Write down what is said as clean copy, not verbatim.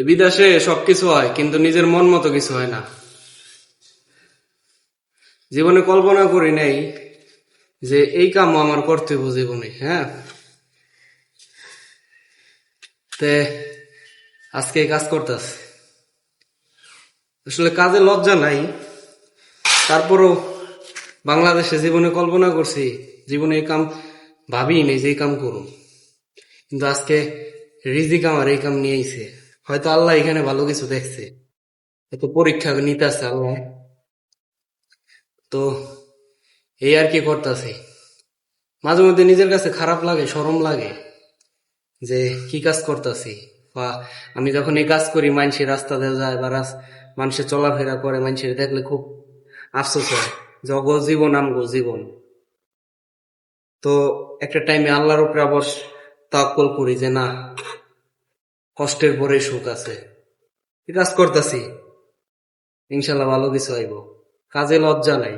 বিদেশে সবকিছু হয় কিন্তু নিজের মন মতো কিছু হয় না। জীবনে কল্পনা করি নাই যে এই কাম আমার করতে হইব জীবনে। হ্যাঁ, তে আজকে এই কাজ করতেছে। আসলে কাজে লজ্জা নাই, তারপরও বাংলাদেশে জীবনে কল্পনা করছি, জীবনে এই কাম ভাবি নেই যে এই কাম করুন, কিন্তু আজকে রিজিক আমার এই কাম নিয়ে আইছে। হয়তো আল্লাহ এখানে ভালো কিছু দেখছে, এত পরীক্ষা নিতে আছে আল্লাহ। তো এই আর কি করতেছি। মাঝে মধ্যে নিজের কাছে খারাপ লাগে, শরম লাগে যে কি কাজ করতেছি। বা আমি যখন এই কাজ করি, মানুষের রাস্তা দিয়ে যায় বা মানুষের চলাফেরা করে, মানুষের দেখলে খুব আফসোস হয় যে অগো জীবন আমগো জীবন। তো একটা টাইমে আল্লাহর উপরে আবার তাওয়াক্কুল করি যে না, কষ্টের পরে সুখ আছে। এই কাজ করতেছি, ইনশাল্লাহ ভালো কিছু হইব। কাজে লজ্জা নাই।